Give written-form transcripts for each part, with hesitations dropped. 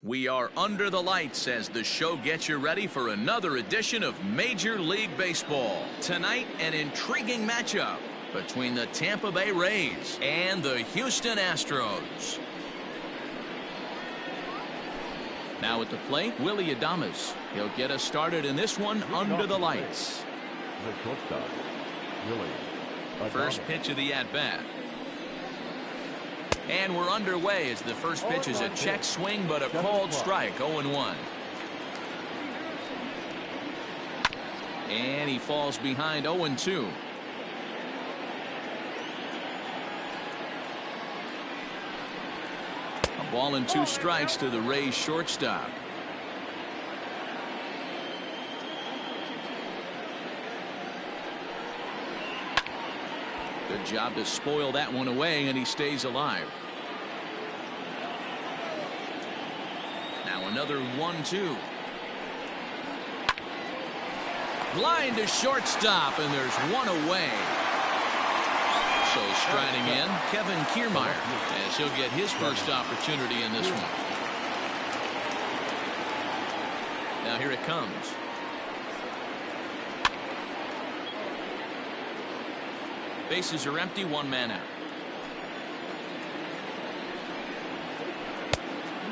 We are under the lights as the show gets you ready for another edition of Major League Baseball. Tonight, an intriguing matchup between the Tampa Bay Rays and the Houston Astros. Now at the plate, Willie Adames. He'll get us started in this one under the lights. The shortstop, Willie. First pitch of the at-bat. And we're underway as the first pitch is a check swing, but a called strike, 0-1. And he falls behind 0-2. A ball and 2 strikes to the Rays shortstop. Good job to spoil that one away, and he stays alive. Now another 1-2. Line to shortstop, and there's one away. So striding in, Kevin Kiermaier, as he'll get his first opportunity in this one. Now here it comes. Bases are empty, 1 man out.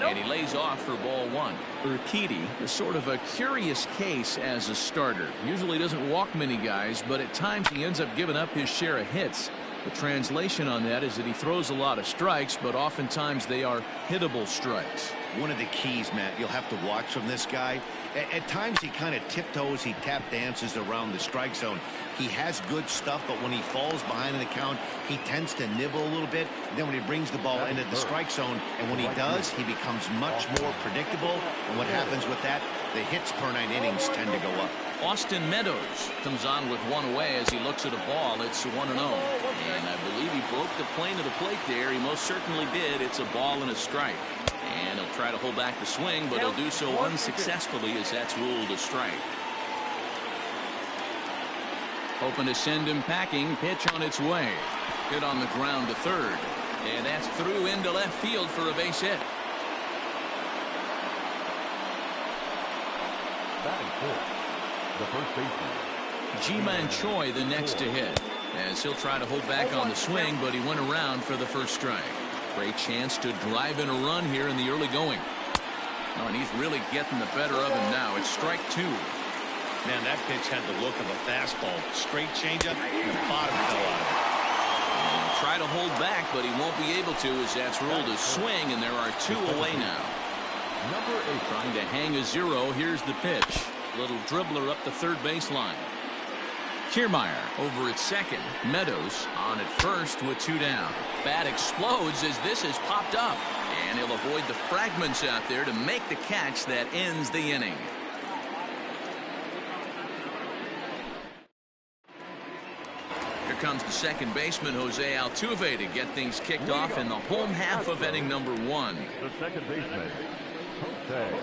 And he lays off for ball 1. Urquidy is sort of a curious case as a starter. Usually doesn't walk many guys, but at times he ends up giving up his share of hits. The translation on that is that he throws a lot of strikes, but oftentimes they are hittable strikes. One of the keys, Matt, you'll have to watch from this guy. At times he kind of tiptoes, he tap dances around the strike zone. He has good stuff, but when he falls behind in the count, he tends to nibble a little bit. Then when he brings the ball into the strike zone, and when he does, he becomes much more predictable. And what happens with that? The hits per 9 innings tend to go up. Austin Meadows comes on with 1 away as he looks at a ball. It's 1-0. And I believe he broke the plane of the plate there. He most certainly did. It's a ball and a strike. And he'll try to hold back the swing, but he'll do so unsuccessfully as that's ruled a strike. Hoping to send him packing. Pitch on its way. Hit on the ground to third. And that's through into left field for a base hit. Batting fourth, the first baseman, Ji-Man Choi the next to hit, as he'll try to hold back on the swing, but he went around for the first strike. Great chance to drive in a run here in the early going. Oh, and he's really getting the better of him now. It's strike 2. Man, that pitch had the look of a fastball. Straight changeup, and the bottom fell out of it. And he'll try to hold back, but he won't be able to as that's ruled a swing, and there are 2 away now. number 8. Trying to hang a 0. Here's the pitch. Little dribbler up the third baseline. Kiermaier over at second. Meadows on at first with 2 down. Bat explodes as this has popped up. And he'll avoid the fragments out there to make the catch that ends the inning. Here comes the second baseman, Jose Altuve, to get things kicked off in the home half of inning number 1. The second baseman, Jose Altuve.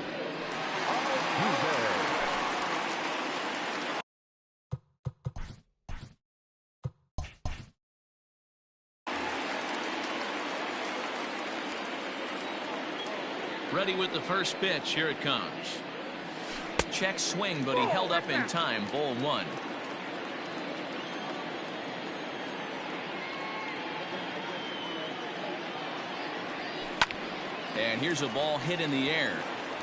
Ready with the first pitch. Here it comes. Check swing, but he held up in time. Ball 1. And here's a ball hit in the air.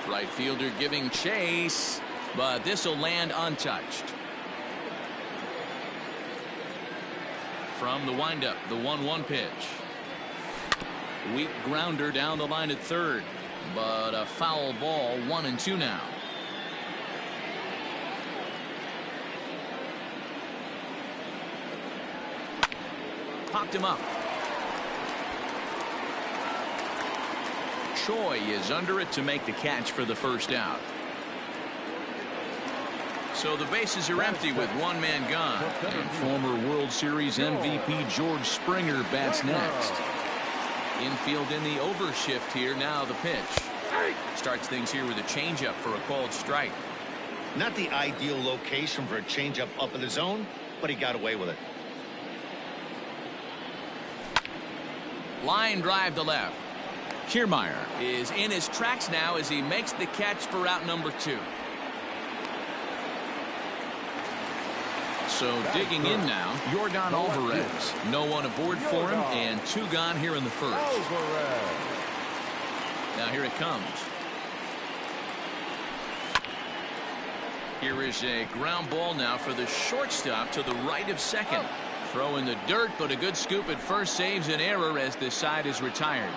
Right fielder giving chase, but this will land untouched. From the windup, the 1-1 pitch. Weak grounder down the line at third, but a foul ball. 1-2 now. Popped him up. Choi is under it to make the catch for the first out. So the bases are empty with 1 man gone. And former World Series MVP George Springer bats next. Infield in the overshift here. Now the pitch. Starts things here with a changeup for a called strike. Not the ideal location for a changeup up in the zone, but he got away with it. Line drive to left. Kiermaier is in his tracks now as he makes the catch for out number 2. So digging in now, Yordan Alvarez. No one aboard for him, and 2 gone here in the first. Now here it comes. Here is a ground ball now for the shortstop to the right of second. Throw in the dirt, but a good scoop at first saves an error as the side is retired.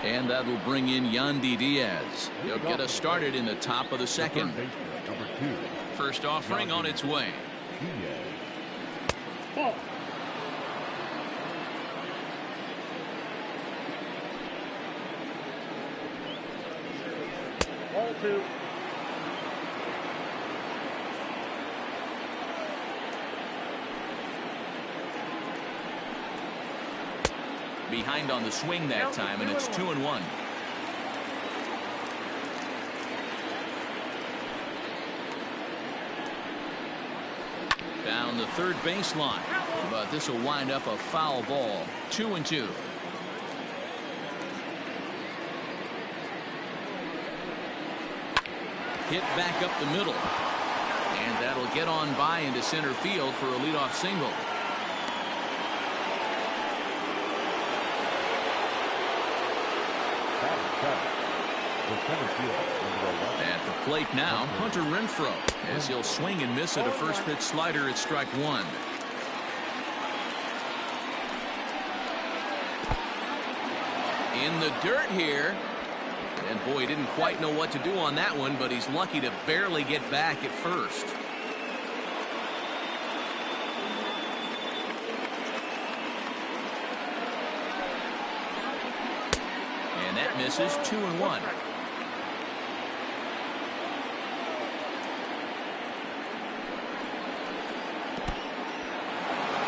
And that'll bring in Yandy Diaz. He'll get us started in the top of the second. First offering on its way. Ball 2. Behind on the swing that time, and it's 2-1. Down the third baseline, but this will wind up a foul ball. 2-2. Hit back up the middle, and that'll get on by into center field for a leadoff single. At the plate now, Hunter Renfroe, as he'll swing and miss at a first pitch slider at strike 1. In the dirt here. And boy, he didn't quite know what to do on that one, but he's lucky to barely get back at first. And that misses. 2-1.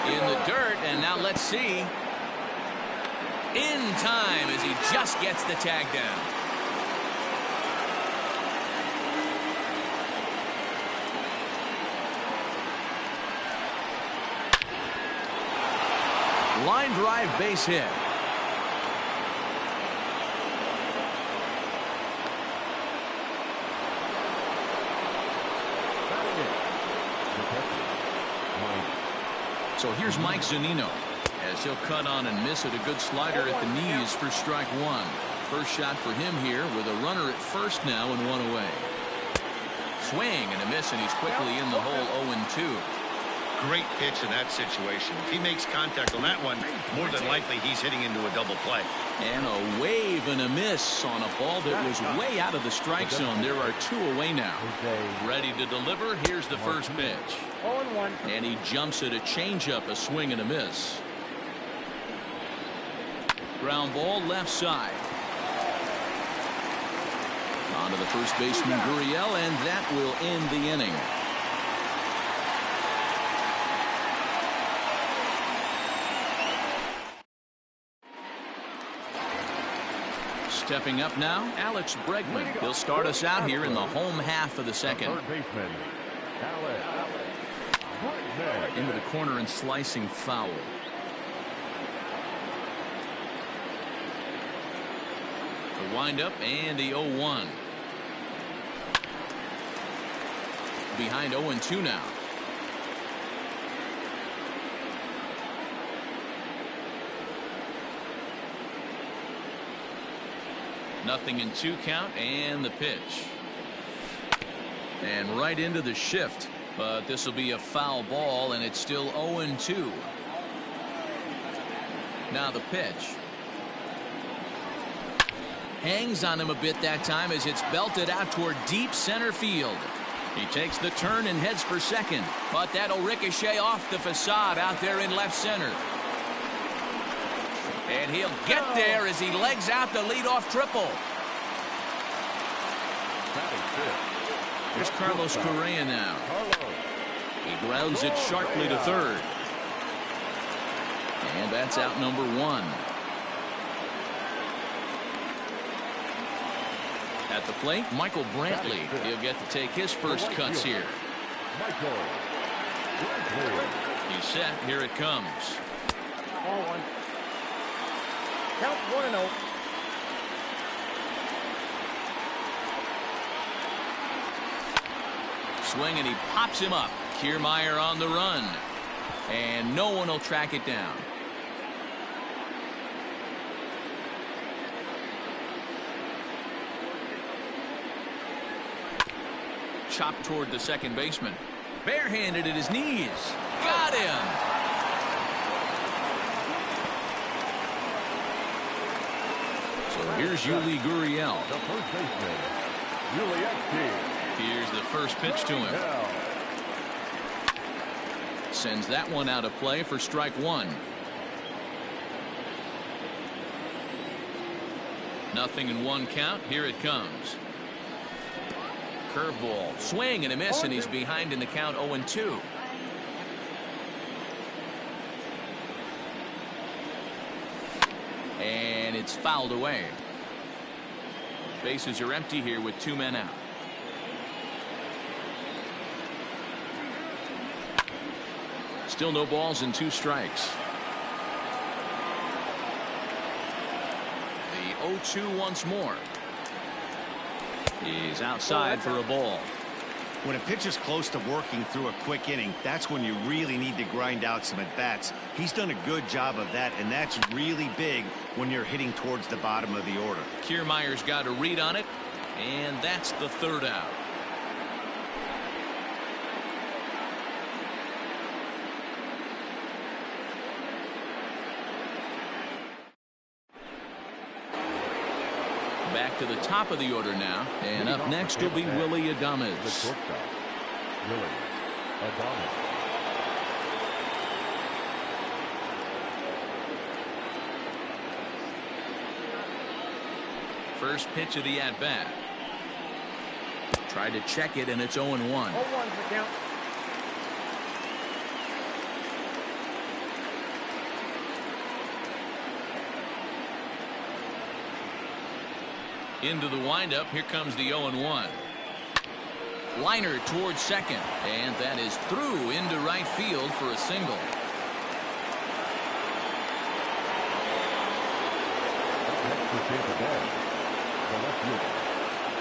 In the dirt, and now let's see. In time as he just gets the tag down. Line drive base hit. So here's Mike Zunino as he'll cut on and miss at a good slider at the knees for strike 1. First shot for him here with a runner at first now and 1 away. Swing and a miss, and he's quickly in the hole. 0-2. Great pitch in that situation. If he makes contact on that one, more than likely he's hitting into a double play. And a wave and a miss on a ball that was way out of the strike zone. There are 2 away now. Ready to deliver. Here's the first pitch. 0-1. And he jumps at a changeup, a swing and a miss. Ground ball left side. On to the first baseman Gurriel, and that will end the inning. Stepping up now, Alex Bregman. He'll start us out here in the home half of the second. Third baseman, Alex Bregman. Into the corner and slicing foul. The windup and the 0-1. Behind 0-2 now. Nothing in 2 count, and the pitch. And right into the shift, but this will be a foul ball, and it's still 0-2. Now the pitch. Hangs on him a bit that time as it's belted out toward deep center field. He takes the turn and heads for second, but that'll ricochet off the facade out there in left center. And he'll get there as he legs out the leadoff triple. Here's Carlos Correa now. He grounds it sharply to third. And that's out number 1. At the plate, Michael Brantley. He'll get to take his first cuts here. Michael Brantley. He's set. Here it comes. Ball one. Count 1-0. Swing, and he pops him up. Kiermaier on the run. And no one will track it down. Chopped toward the second baseman. Barehanded at his knees. Got him. So here's Yuli Gurriel. The first baseman, Yuli. Here's the first pitch to him. Sends that one out of play for strike one. 0-1 count. Here it comes. Curveball. Swing and a miss, and he's behind in the count 0-2. And it's fouled away. Bases are empty here with 2 men out. Still no balls and 2 strikes. The 0-2 once more. He's outside for a ball. When a pitcher's close to working through a quick inning, that's when you really need to grind out some at-bats. He's done a good job of that, and that's really big when you're hitting towards the bottom of the order. Kiermaier's got a read on it, and that's the 3rd out. Back to the top of the order now, and up next will be Willy Adames. The shortstop, Willy Adames. First pitch of the at-bat. Tried to check it, and it's 0-1. 0-1 for count. Into the windup. Here comes the 0-1. Liner towards second, and that is through into right field for a single. Next to take the ball, the left fielder,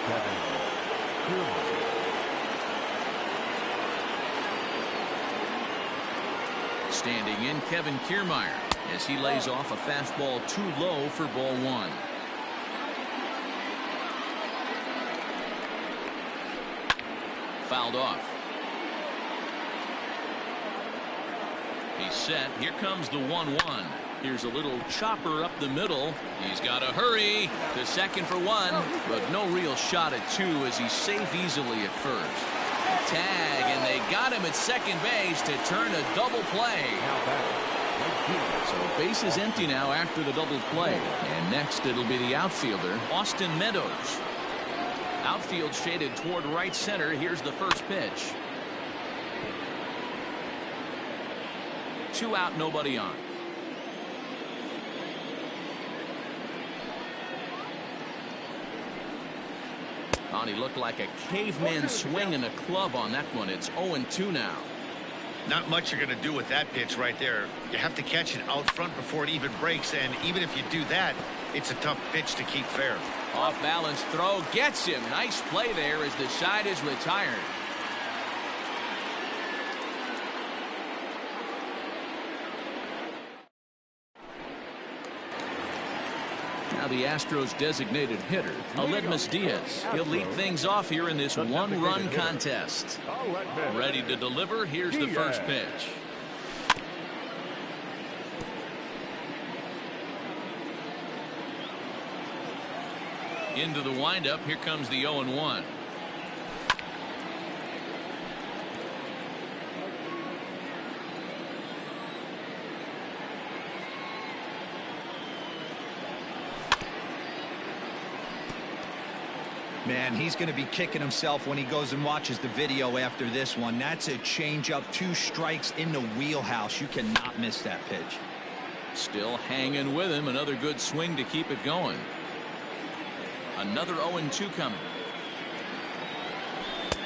Kevin Kiermaier. Standing in, Kevin Kiermaier, as he lays off a fastball too low for ball 1. Fouled off. He's set. Here comes the 1-1. Here's a little chopper up the middle. He's got to hurry to second for 1, but no real shot at 2 as he's safe easily at first. Tag, and they got him at second base to turn a double play. So base is empty now after the double play, and next it'll be the outfielder, Austin Meadows. Outfield shaded toward right center. Here's the first pitch. 2 out, nobody on. He looked like a caveman swinging a club on that one. It's 0-2 now. Not much you're going to do with that pitch right there. You have to catch it out front before it even breaks, and even if you do that, it's a tough pitch to keep fair. Off balance throw gets him. Nice play there as the side is retired. Now the Astros designated hitter, Aledmys Diaz. He'll lead things off here in this one-run contest. Ready to deliver. Here's the first pitch. Into the windup. Here comes the 0-1. Man, he's going to be kicking himself when he goes and watches the video after this one. That's a changeup, 2 strikes in the wheelhouse. You cannot miss that pitch. Still hanging with him. Another good swing to keep it going. Another 0-2 coming.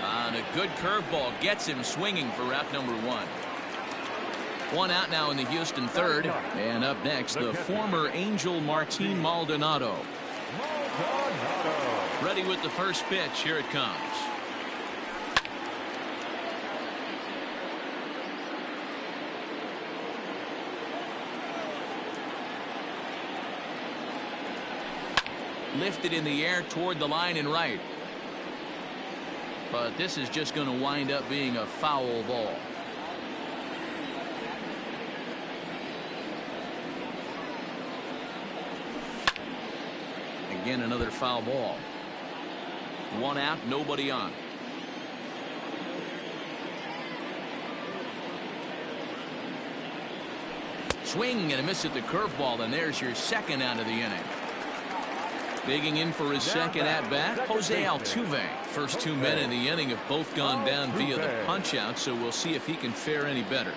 And a good curveball gets him swinging for route number 1. One out now in the Houston third. And up next, the former Angel Martin Maldonado. Ready with the first pitch. Here it comes. Lifted in the air toward the line and right. But this is just going to wind up being a foul ball. Again, another foul ball. One out, nobody on. Swing and a miss at the curveball, and there's your second out of the inning. Digging in for his second at-bat, Jose Altuve. First 2 men in the inning have both gone down via the punch-out, so we'll see if he can fare any better.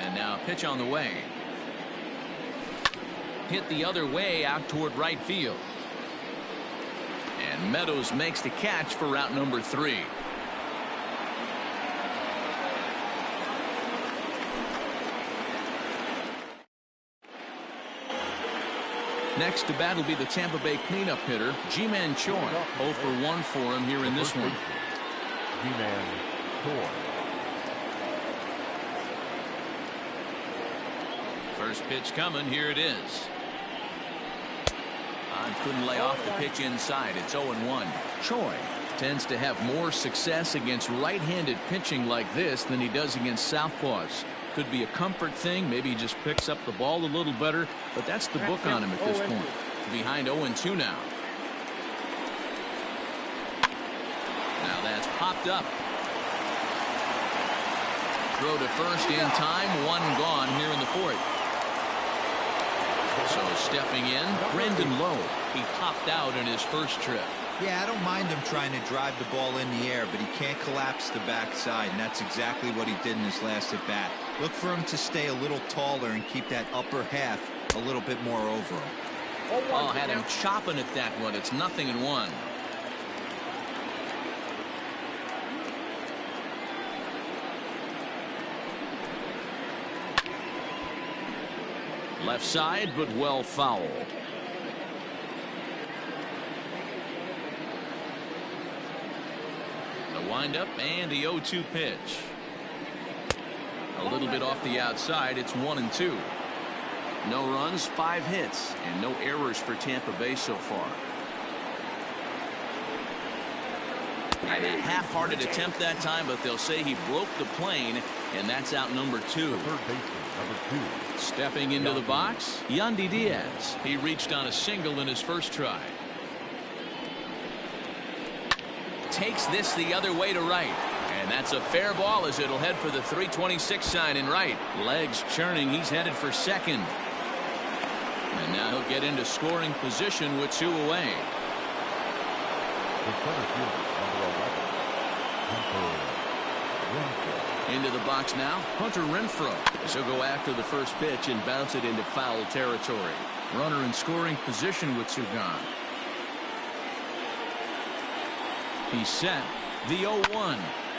And now a pitch on the way. Hit the other way out toward right field. And Meadows makes the catch for route number 3. Next to bat will be the Tampa Bay cleanup hitter, Ji-Man Choi. 0 for 1 for him here in this one. Ji-Man Choi. First pitch coming. Here it is. Couldn't lay off the pitch inside. It's 0-1. Choi tends to have more success against right-handed pitching like this than he does against southpaws. Could be a comfort thing. Maybe he just picks up the ball a little better, but that's the book on him at this point. Behind 0-2 now. Now that's popped up. Throw to first in time. One gone here in the fourth. So stepping in, Brendan Lowe. He popped out in his first trip. Yeah, I don't mind him trying to drive the ball in the air, but he can't collapse the backside, and that's exactly what he did in his last at bat. Look for him to stay a little taller and keep that upper half a little bit more over him. Oh, had him chopping at that one. It's 0-1. Left side, but well foul. The windup and the 0-2 pitch. A little bit off the outside. It's 1-2. No runs, 5 hits, and no errors for Tampa Bay so far. And a half-hearted attempt that time, but they'll say he broke the plane, and that's out number 2. Third baseman, number 2. Stepping into the box, Yandy Diaz. He reached on a single in his first try. Takes this the other way to right. And that's a fair ball as it'll head for the 326 sign in right. Legs churning. He's headed for second. And now he'll get into scoring position with 2 away. The center fielder, number 11, Hunter Renfroe. Into the box now, Hunter Renfroe. He'll go after the first pitch and bounce it into foul territory. Runner in scoring position with 2 gone. He's set. The 0-1.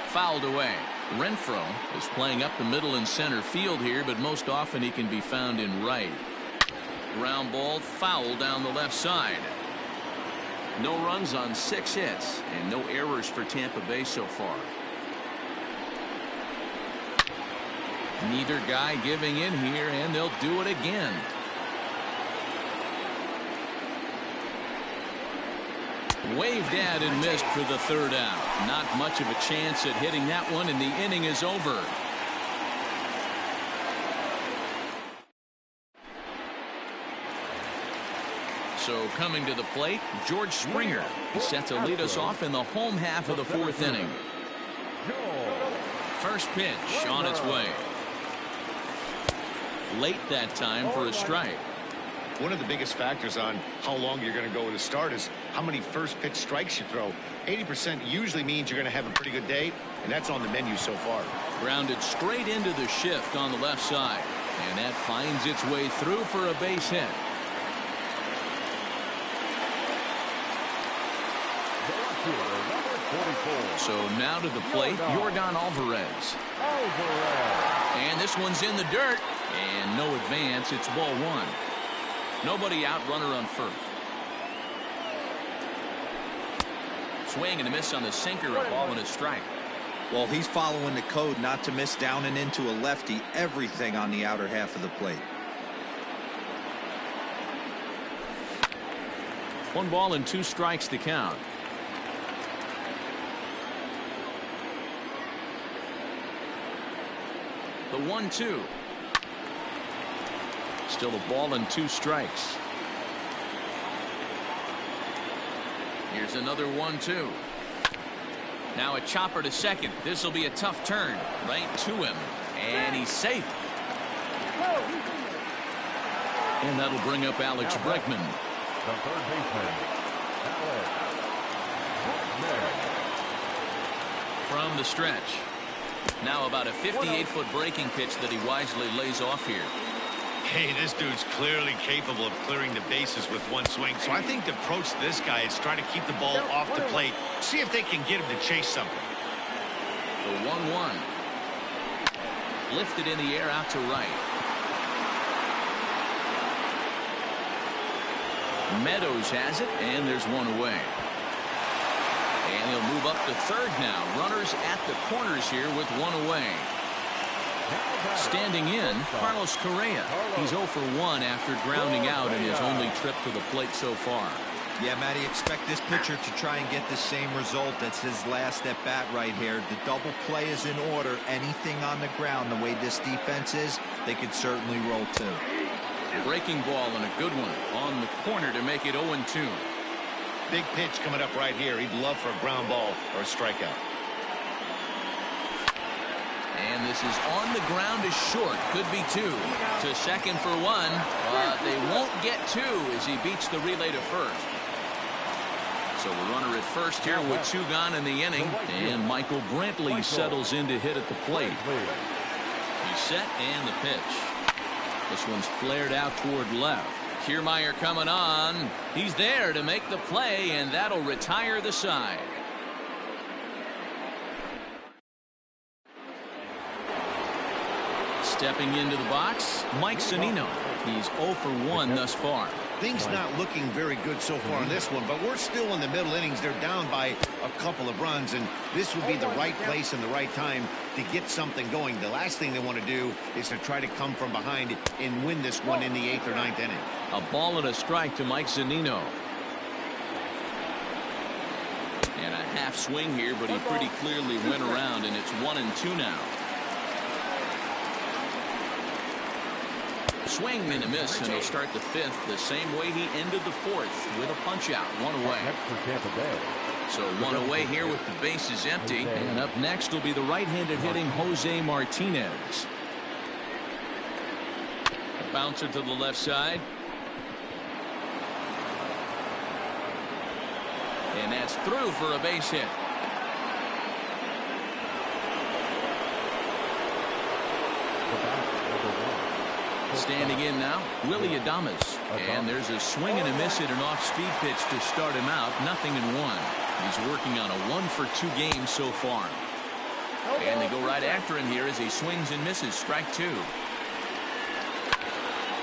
Fouled away. Renfroe is playing up the middle and center field here, but most often he can be found in right. Ground ball foul down the left side. No runs on 6 hits and no errors for Tampa Bay so far. Neither guy giving in here, and they'll do it again. Waved at and missed for the 3rd out. Not much of a chance at hitting that one, and the inning is over. So coming to the plate, George Springer. He's set to lead us off in the home half of the 4th inning. First pitch on its way. Late that time for a strike. One of the biggest factors on how long you're going to go with a start is how many first pitch strikes you throw. 80% usually means you're going to have a pretty good day, and that's on the menu so far. Grounded straight into the shift on the left side, and that finds its way through for a base hit. So now to the plate, Yordan Alvarez. And this one's in the dirt. And no advance. It's ball one. Nobody out, runner on first. Swing and a miss on the sinker, a ball and a strike. Well, he's following the code not to miss down and into a lefty. Everything on the outer half of the plate. 1 ball and 2 strikes to count. The 1-2. Still a ball and 2 strikes. Here's another 1-2. Now a chopper to second. This will be a tough turn. Right to him. And he's safe. And that'll bring up Alex Bregman. The third baseman, Alex Bregman. From the stretch. Now about a 58-foot breaking pitch that he wisely lays off here. Hey, this dude's clearly capable of clearing the bases with one swing. So I think the approach to this guy is trying to keep the ball off the plate. See if they can get him to chase something. The 1-1. Lifted in the air out to right. Meadows has it, and there's one away. And he'll move up to third now. Runners at the corners here with one away. Standing in, Carlos Correa. He's 0 for 1 after grounding out in his only trip to the plate so far. Yeah, Matty, expect this pitcher to try and get the same result. That's his last at bat right here. The double play is in order. Anything on the ground, the way this defense is, they could certainly roll too. Breaking ball and a good one on the corner to make it 0-2. Big pitch coming up right here. He'd love for a ground ball or a strikeout. And this is on the ground is short. Could be 2. To second for 1. But they won't get 2 as he beats the relay to first. So a runner at first here with 2 gone in the inning. And Michael Brantley settles in to hit at the plate. He's set and the pitch. This one's flared out toward left. Kiermaier coming on. He's there to make the play, and that'll retire the side. Stepping into the box, Mike Zunino. He's 0 for 1 thus far. Things not looking very good so far in this one, but we're still in the middle innings. They're down by a couple of runs, and this would be the right place and the right time to get something going. The last thing they want to do is to try to come from behind and win this one in the 8th or 9th inning. A ball and a strike to Mike Zunino. And a half swing here, but he pretty clearly went around, and it's 1-2 now. Swing and a miss, and he'll start the 5th the same way he ended the 4th with a punch out. 1 away. So 1 away here with the bases empty. And up next will be the right-handed hitting Jose Martinez. A bouncer to the left side. And that's through for a base hit. Standing in now, Willie Adames. And there's a swing and a miss at an off-speed pitch to start him out. 0-1. He's working on a 1 for 2 game so far. And they go right after him here as he swings and misses. Strike 2.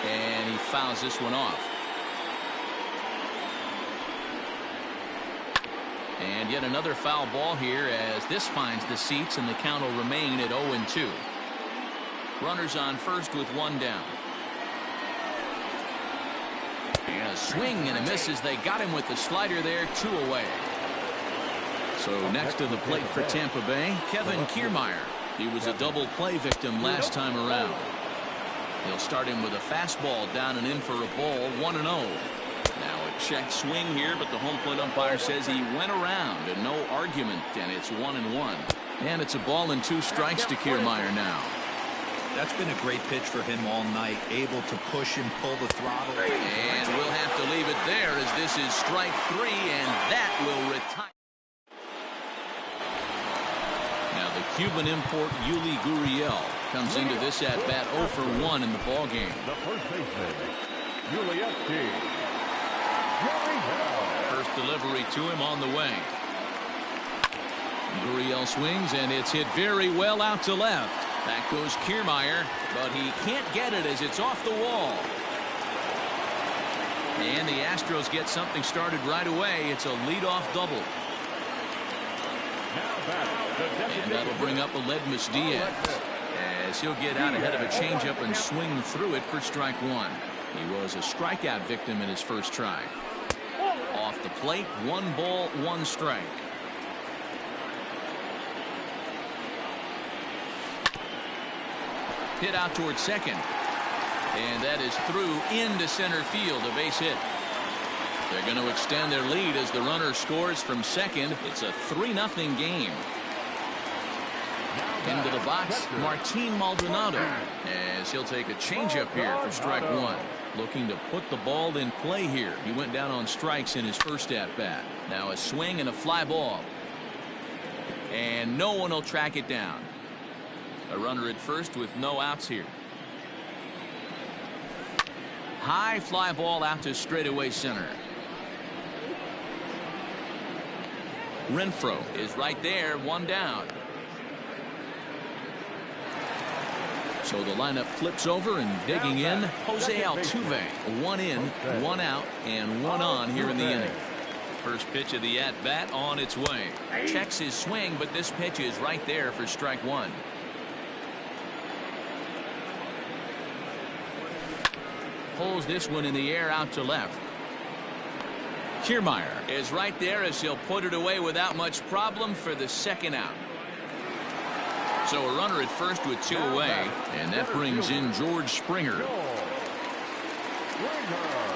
And he fouls this one off. And yet another foul ball here as this finds the seats, and the count will remain at 0-2. Runners on first with 1 down. And a swing and a miss as they got him with the slider there. 2 away. So next to the plate for Tampa Bay, Kevin Kiermaier. He was a double play victim last time around. He'll start him with a fastball down and in for a ball. 1-0. Now a check swing here, but the home plate umpire says he went around and no argument, and it's 1-1. And it's a ball and 2 strikes to Kiermaier now. That's been a great pitch for him all night, able to push and pull the throttle. And we'll have to leave it there as this is strike 3, and that will retire. Now the Cuban import Yuli Gurriel comes into this at bat 0 for 1 in the ball game. The first baseman, Yuli First delivery to him on the way. Gurriel swings, and it's hit very well out to left. Back goes Kiermaier, but he can't get it as it's off the wall. And the Astros get something started right away. It's a leadoff double. And that'll bring up Aledmus Diaz, as he'll get out ahead of a changeup and swing through it for strike one. He was a strikeout victim in his first try. Off the plate, 1 ball, 1 strike. Hit out towards second. And that is through into center field, a base hit. They're going to extend their lead as the runner scores from second. It's a 3-0 game. Into the box, Martin Maldonado, as he'll take a changeup here for strike one. Looking to put the ball in play here. He went down on strikes in his first at-bat. Now a swing and a fly ball. And no one will track it down. A runner at first with no outs here. High fly ball out to straightaway center. Renfroe is right there, 1 down. So the lineup flips over, and digging in, Jose Altuve. 1 in, 1 out, and 1 on here in the inning. First pitch of the at-bat on its way. Checks his swing, but this pitch is right there for strike one. Pulls this one in the air out to left. Kiermaier is right there as he'll put it away without much problem for the second out. So a runner at first with 2 away, and that brings in George Springer.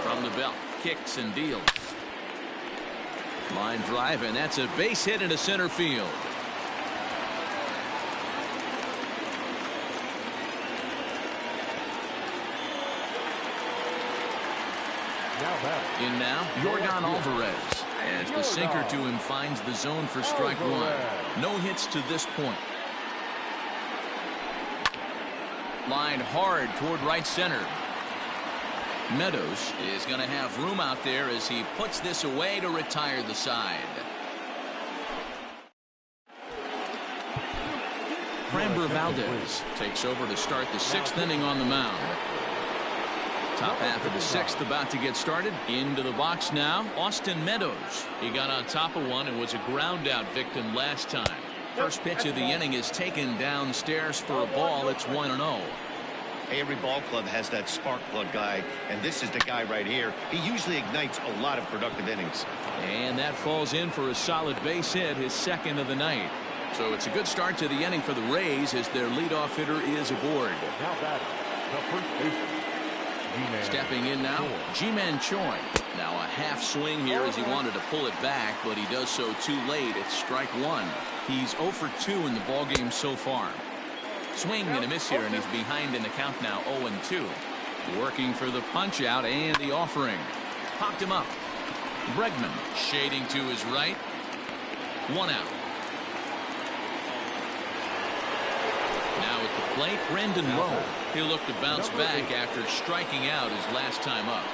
From the belt, kicks and deals. Line drive, and that's a base hit into center field. In now, Yordan Alvarez, as the sinker to him finds the zone for strike one. No hits to this point. Line hard toward right center. Meadows is going to have room out there as he puts this away to retire the side. Framber Valdez takes over to start the 6th inning on the mound. Top half of the 6th about to get started. Into the box now, Austin Meadows. He got on top of one and was a ground out victim last time. First pitch of the inning is taken downstairs for a ball. It's 1-0. Every ball club has that spark plug guy, and this is the guy right here. He usually ignites a lot of productive innings. And that falls in for a solid base hit, his 2nd of the night. So it's a good start to the inning for the Rays as their leadoff hitter is aboard. Now batting, the first baseman. Stepping in now, Ji-Man Choi. Now a half swing here as he wanted to pull it back, but he does so too late. It's strike one. He's 0 for 2 in the ballgame so far. Swing and a miss here, and he's behind in the count now, 0-2. Working for the punch out and the offering. Popped him up. Bregman shading to his right. 1 out. Now at the plate, Brendan Lowe. He'll look to bounce back after striking out his last time up.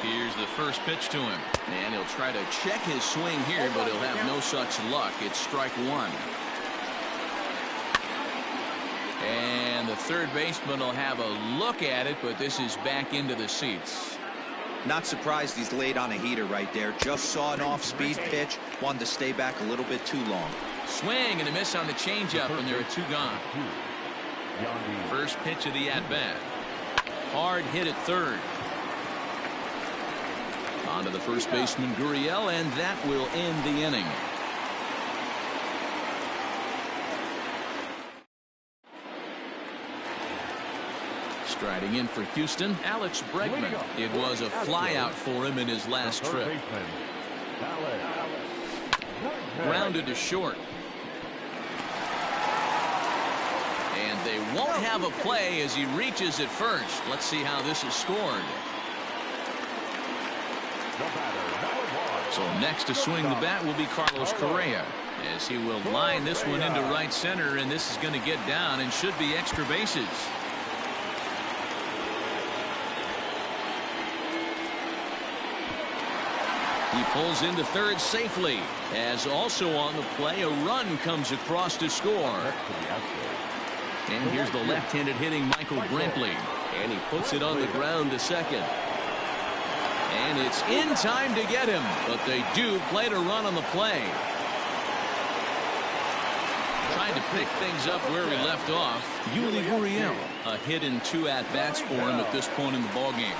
Here's the first pitch to him. And he'll try to check his swing here, but he'll have no such luck. It's strike one. And the third baseman will have a look at it, but this is back into the seats. Not surprised he's laid on a heater right there. Just saw an off-speed pitch. Wanted to stay back a little bit too long. Swing and a miss on the changeup, and there are 2 gone. First pitch of the at-bat. Hard hit at third. On to the first baseman, Gurriel, and that will end the inning. Striding in for Houston, Alex Bregman. It was a flyout for him in his last trip. Grounded to short. And they won't have a play as he reaches at first. Let's see how this is scored. So next to swing the bat will be Carlos Correa, as he will line this one into right center, and this is going to get down and should be extra bases. He pulls into third safely, as also on the play a run comes across to score. And here's the left-handed hitting Michael Brantley. And he puts it on the ground to second. And it's in time to get him. But they do play to run on the play. Trying to pick things up where he left off. Yuli Gurriel. A hit and 2 at-bats for him at this point in the ballgame.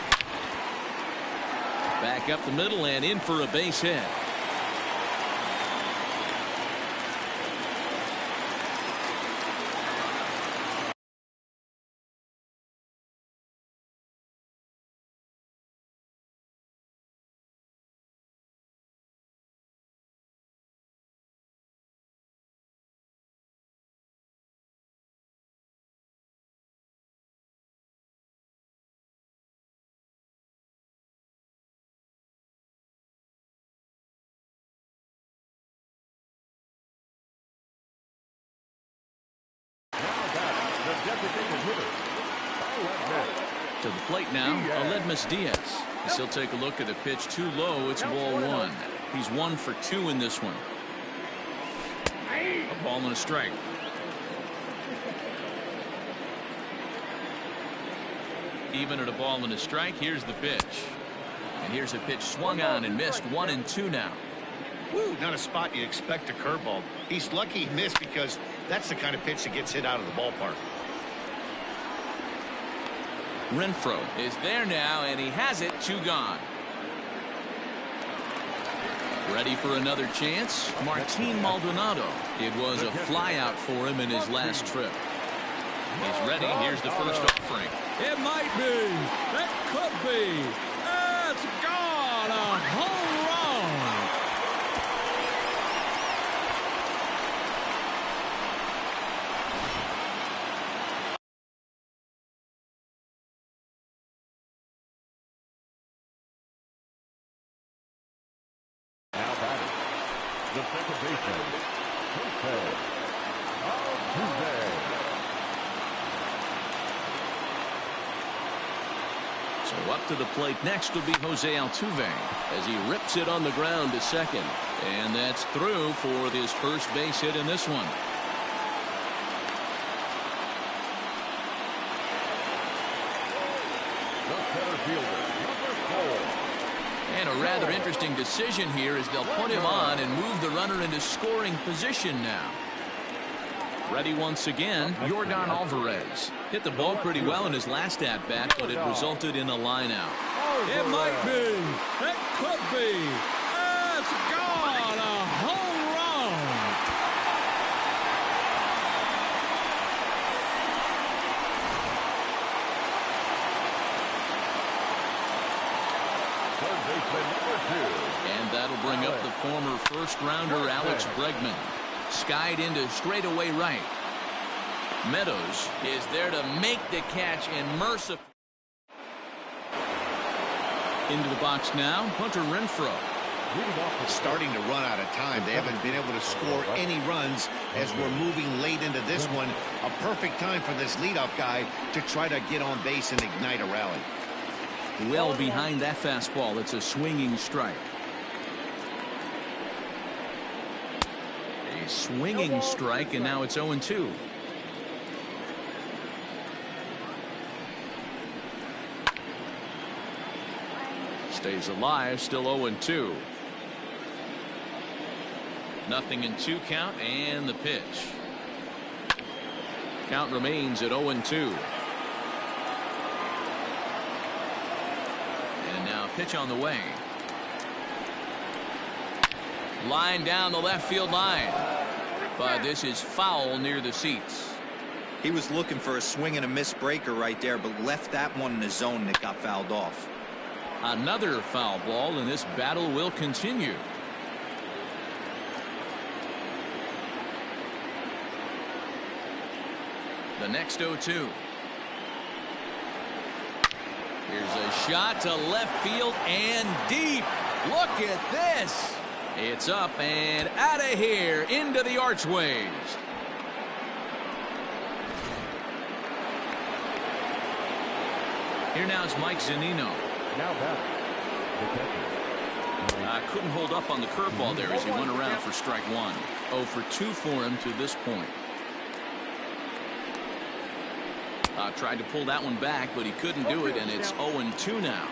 Back up the middle and in for a base hit. To the plate now, Aledmus Diaz. He'll take a look at the pitch too low. It's ball 1. He's 1 for 2 in this one. A ball and a strike. Even at a ball and a strike, here's the pitch. And here's a pitch swung on and missed. 1-2 now. Woo, not a spot you expect a curveball. He's lucky he missed because that's the kind of pitch that gets hit out of the ballpark. Renfroe is there now, and he has it. 2 gone. Ready for another chance. Martin Maldonado. It was a flyout for him in his last trip. He's ready. Here's the first offering. It might be. It could be. It's gone. A home run. Now batting, the second baseman, Altuve. So up to the plate next will be Jose Altuve as he rips it on the ground to second. And that's through for his first base hit in this one. The center fielder, number 4. And a rather interesting decision here as they'll put him on and move the runner into scoring position now. Ready once again, Yordan Alvarez. Hit the ball pretty well in his last at-bat, but it resulted in a line out. It might be. It could be. It's gone. A home run. Third baseman, number 2. And that'll bring up the former first-rounder Alex Bregman. Skied into straightaway right. Meadows is there to make the catch and mercifully. Into the box now, Hunter Renfroe. Starting to run out of time. They haven't been able to score any runs as we're moving late into this one. A perfect time for this leadoff guy to try to get on base and ignite a rally. Well behind that fastball. It's a swinging strike. A swinging strike, and now it's 0-2. Stays alive, still 0-2. 0-2 count, and the pitch. Count remains at 0-2. And now pitch on the way. Line down the left field line. But this is foul near the seats. He was looking for a swing and a miss breaker right there, but left that one in the zone that got fouled off. Another foul ball, and this battle will continue. The next 0-2. Here's a shot to left field and deep. Look at this. It's up and out of here into the archways. Here now is Mike Zunino. Now batting, the catcher. Couldn't hold up on the curveball there as he went around for strike 1. 0 for 2 for him to this point. Tried to pull that one back, but he couldn't do it, and it's 0-2 now.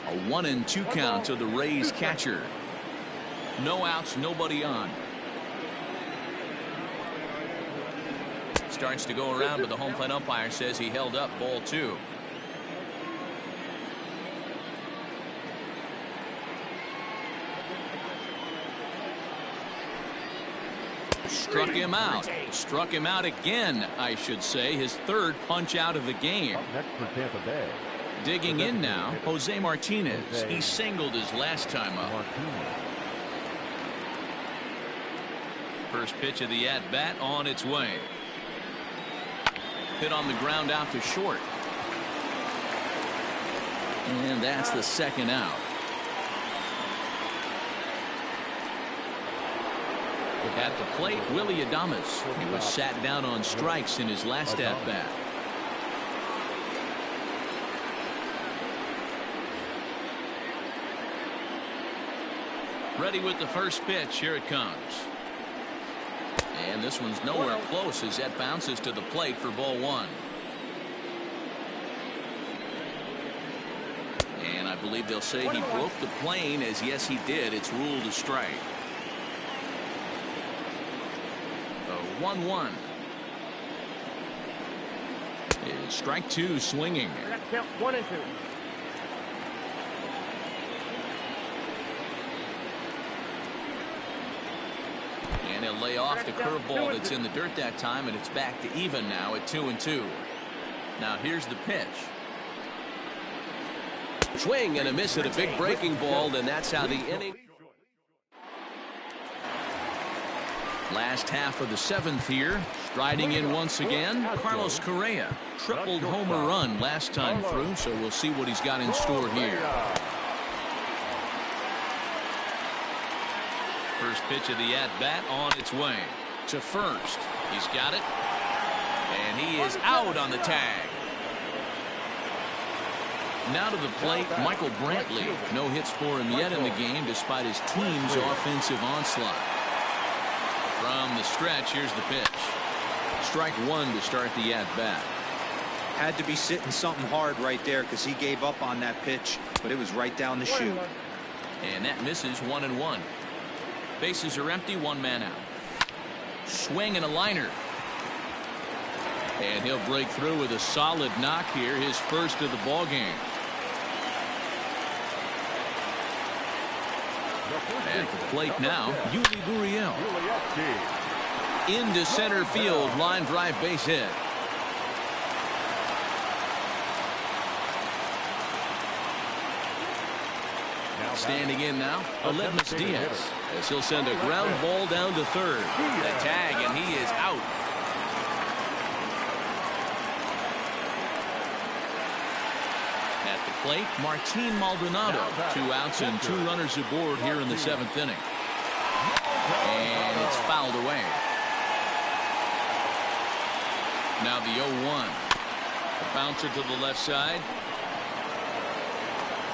A 1-2 count to the Rays catcher. No outs, nobody on. Starts to go around, but the home plate umpire says he held up, ball 2. Struck him out. Struck him out again, I should say. His third punch out of the game. Next for Tampa Bay. Digging in now, Jose Martinez. He singled his last time up. First pitch of the at-bat on its way. Hit on the ground out to short. And that's the second out. At the plate, Willie Adames. He was sat down on strikes in his last at-bat. Ready with the first pitch. Here it comes. And this one's nowhere close as that bounces to the plate for ball 1. And I believe they'll say he broke the plane, as yes he did. It's ruled a strike. 1-1. It's strike 2 swinging. Count 1-2. And he'll lay off the curveball that's in the dirt that time, and it's back to even now at 2-2. Now here's the pitch. Swing and a miss at a big breaking ball, and that's how the inning. Last half of the 7th here. Striding in once again, Carlos Correa. Tripled homer run last time through, so we'll see what he's got in store here. First pitch of the at-bat on its way to first. He's got it, and he is out on the tag. Now to the plate, Michael Brantley. No hits for him yet in the game, despite his team's offensive onslaught. From the stretch, here's the pitch. Strike 1 to start the at-bat. Had to be sitting something hard right there, because he gave up on that pitch, but it was right down the chute. And that misses 1-1. Bases are empty, 1 man out. Swing and a liner. And he'll break through with a solid knock here, his first of the ball game. At the plate now, Yuli Gurriel. Into center field, line drive base hit. Standing in now, Aledmus Diaz, as he'll send a ground ball down to third. The tag, and he is out. At the plate, Martin Maldonado. 2 outs and 2 runners aboard here in the 7th inning. And it's fouled away. Now the 0-1. The bouncer to the left side.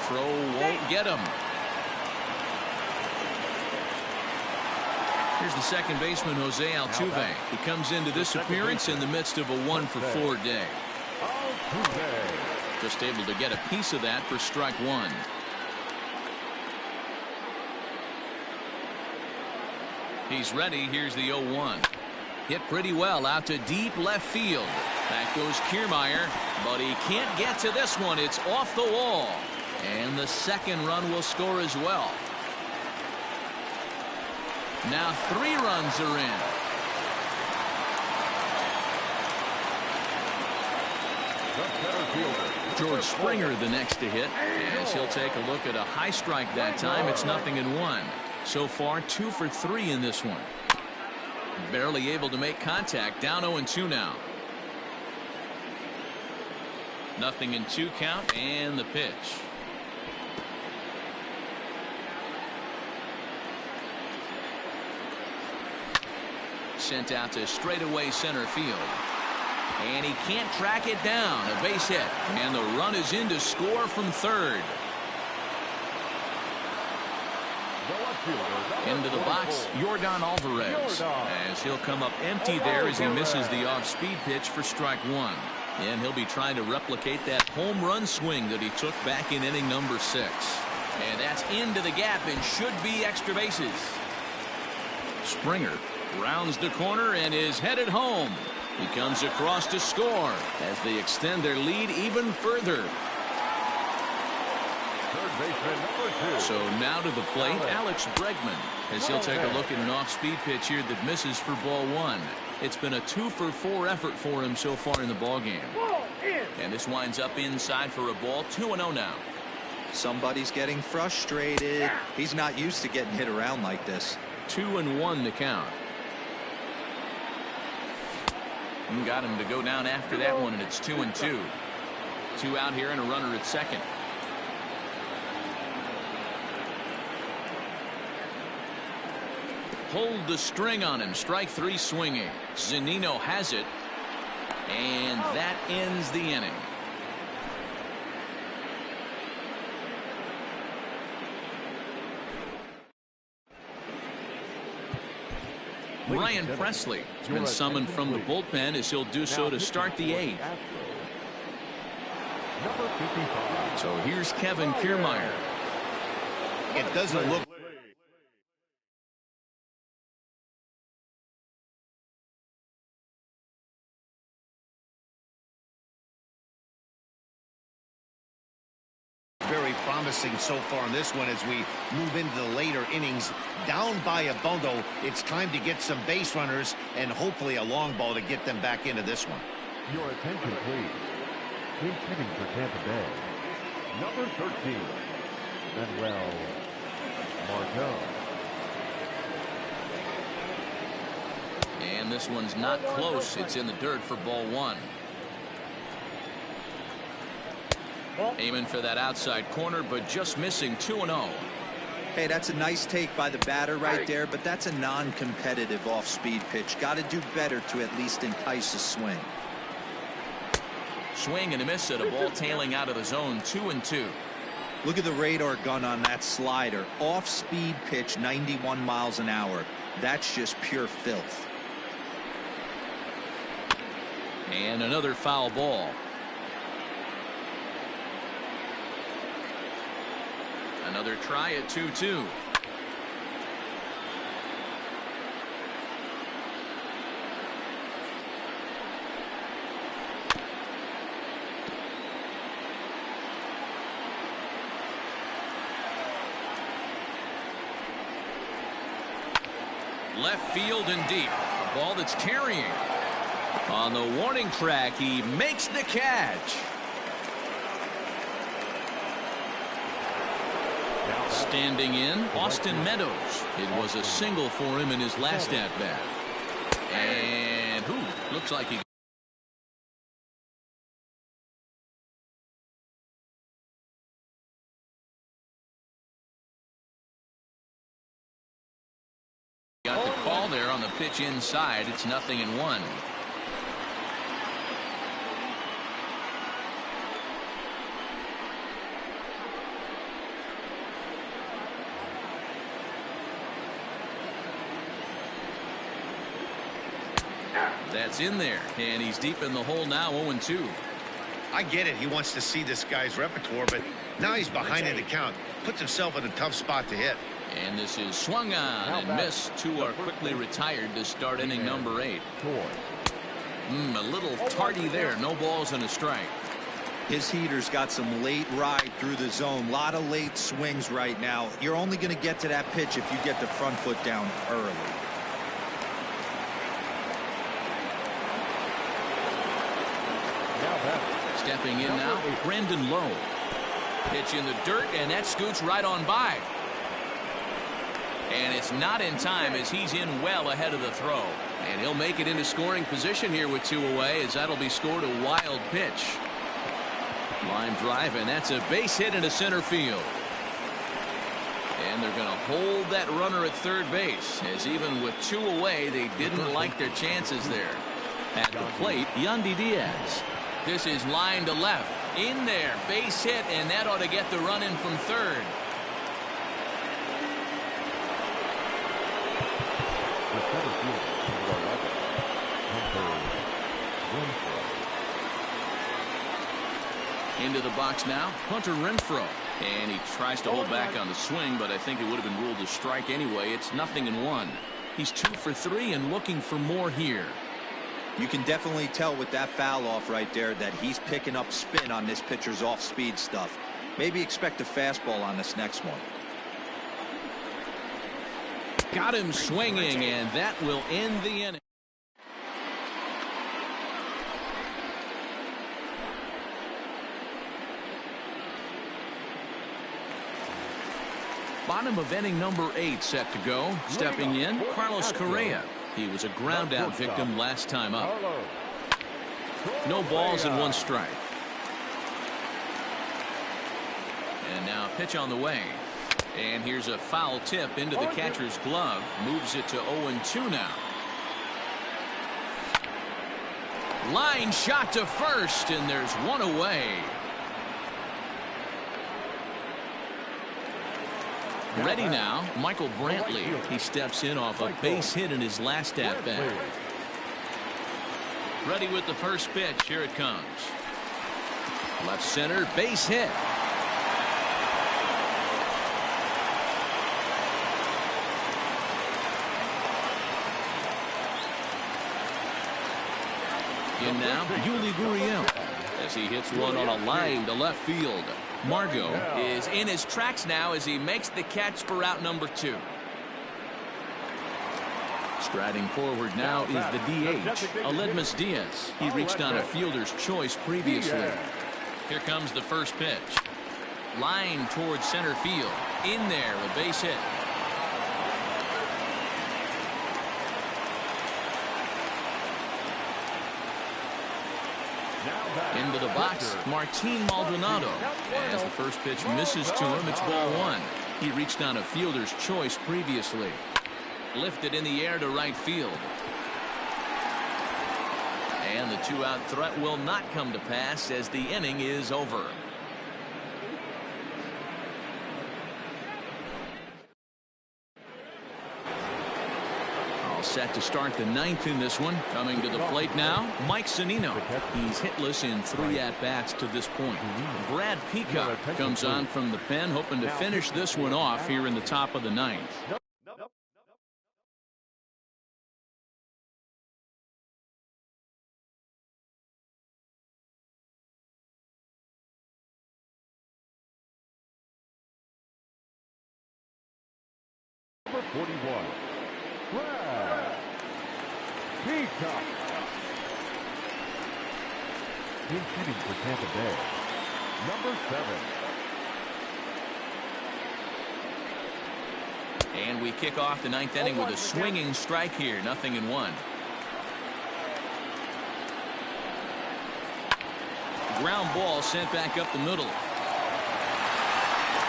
Throw won't get him. Here's the second baseman, Jose Altuve. He comes into this appearance in the midst of a 1-for-4 day. Just able to get a piece of that for strike 1. He's ready. Here's the 0-1. Hit pretty well out to deep left field. Back goes Kiermaier, but he can't get to this one. It's off the wall. And the second run will score as well. Now 3 runs are in. George Springer the next to hit, as he'll take a look at a high strike that time. It's 0-1. So far 2 for 3 in this one. Barely able to make contact. Down 0-2 now. 0-2 count, and the pitch. Sent out to straightaway center field. And he can't track it down. A base hit. And the run is in to score from third. Into the box, Yordan Alvarez, as he'll come up empty there as he misses the off-speed pitch for strike one. And he'll be trying to replicate that home run swing that he took back in inning number 6. And that's into the gap and should be extra bases. Springer rounds the corner and is headed home. He comes across to score as they extend their lead even further. So now to the plate, Alex Bregman, as he'll take a look at an off-speed pitch here that misses for ball one. It's been a 2-for-4 effort for him so far in the ballgame. And this winds up inside for a ball. 2-0 now. Somebody's getting frustrated. He's not used to getting hit around like this. 2-1 to count. And got him to go down after that one, and it's 2-2. 2 out here and a runner at second. Pulled the string on him. Strike 3 swinging. Zunino has it. And that ends the inning. Ryan Presley has been summoned from the bullpen as he'll do so to start the 8th. So here's Kevin Kiermaier. It doesn't look very promising so far in this one as we move into the later innings. Down by a bundle, it's time to get some base runners and hopefully a long ball to get them back into this one. Your attention, please. Team hitting for Tampa Bay, number 13, Manuel Margot. And this one's not close. It's in the dirt for ball one. Aiming for that outside corner, but just missing. 2-0. Hey, that's a nice take by the batter right there, but that's a non-competitive off-speed pitch. Got to do better to at least entice a swing. Swing and a miss at a ball tailing out of the zone. 2-2. Look at the radar gun on that slider. Off-speed pitch, 91 miles an hour. That's just pure filth. And another foul ball. Another try at 2-2. Left field and deep. A ball that's carrying. On the warning track, he makes the catch. Standing in, Austin Meadows. It was a single for him in his last at-bat. And looks like he got the call there on the pitch inside. It's 0-1. That's in there, and he's deep in the hole now. 0-2. I get it. He wants to see this guy's repertoire, but now he's behind in the count. Puts himself in a tough spot to hit. And this is swung on and missed. 2 are quickly retired to start inning number 8. A little tardy there. No balls and a strike. His heater's got some late ride through the zone. A lot of late swings right now. You're only going to get to that pitch if you get the front foot down early. Stepping in now, Brandon Lowe. Pitch in the dirt, and that scoots right on by. And it's not in time as he's in well ahead of the throw. And he'll make it into scoring position here with 2 away, as that'll be scored a wild pitch. Line drive, and that's a base hit into center field. And they're going to hold that runner at third base, as even with 2 away, they didn't like their chances there. At the plate, Yandy Diaz. This is line to left. In there, base hit, and that ought to get the run in from third. Into the box now, Hunter Renfroe. And he tries to hold back on the swing, but I think it would have been ruled a strike anyway. It's 0-1. He's 2 for 3 and looking for more here. You can definitely tell with that foul off right there that he's picking up spin on this pitcher's off-speed stuff. Maybe expect a fastball on this next one. Got him swinging, and that will end the inning. Bottom of inning number 8 set to go. Stepping in, Carlos Correa. He was a ground out victim last time up. No balls and 1 strike. And now a pitch on the way. And here's a foul tip into the catcher's glove. Moves it to 0-2 now. Line shot to first, and there's 1 away. Ready now, Michael Brantley. He steps in off a base hit in his last at-bat. Ready with the first pitch. Here it comes. Left center, base hit. In now, Yuli Gurriel as he hits one on a line to left field. Margot is in his tracks now as he makes the catch for out number 2. Striding forward now is the DH, Aledmus Diaz. He reached on a fielder's choice previously. Here comes the first pitch. Line towards center field. In there, a base hit. Into the box, Martin Maldonado. As the first pitch misses to him, it's ball 1. He reached on a fielder's choice previously. Lifted in the air to right field. And the 2-out threat will not come to pass as the inning is over. Set to start the 9th in this one. Coming to the plate now, Mike Zunino. He's hitless in 3 at-bats to this point. Brad Peacock comes on from the pen, hoping to finish this one off here in the top of the 9th. Number 41. Brad Peacock. In shooting for Tampa Bay. Number 7. And we kick off the 9th inning with a swinging strike here. 0-1. Ground ball sent back up the middle.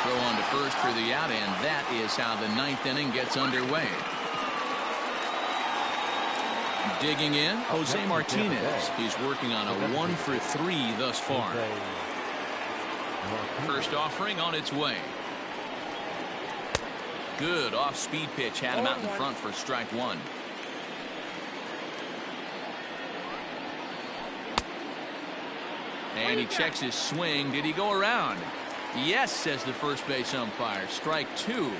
Throw on to first for the out, and that is how the 9th inning gets underway. Digging in, Jose Martinez. He's working on a 1 for 3 thus far. First offering on its way. Good off-speed pitch. Had him out in front for strike 1. And he checks his swing. Did he go around? Yes, says the first base umpire. Strike 2.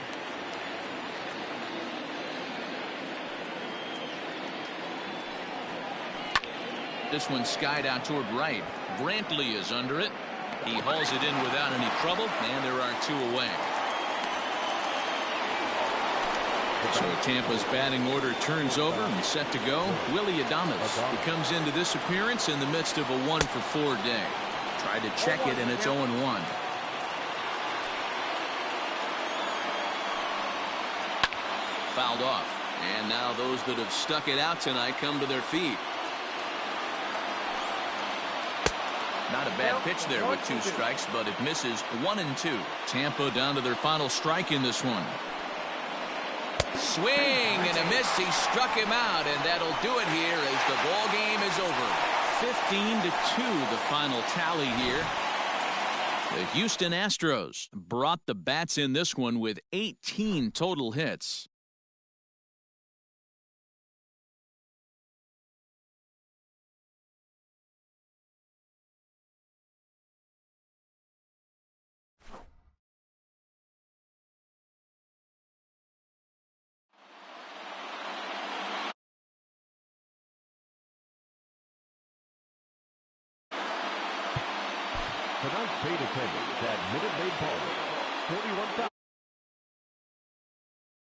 This one skied out toward right. Brantley is under it. He hauls it in without any trouble, and there are 2 away. So Tampa's batting order turns over and set to go. Willie Adames. He comes into this appearance in the midst of a 1 for 4 day. Tried to check it, and it's 0-1. Fouled off. And now those that have stuck it out tonight come to their feet. Not a bad pitch there with 2 strikes, but it misses 1-2. Tampa down to their final strike in this one. Swing and a miss. He struck him out, and that'll do it here as the ball game is over. 15-2 the final tally here. The Houston Astros brought the bats in this one with 18 total hits. Tonight's paid attendance at Minute Maid Park, 41,000.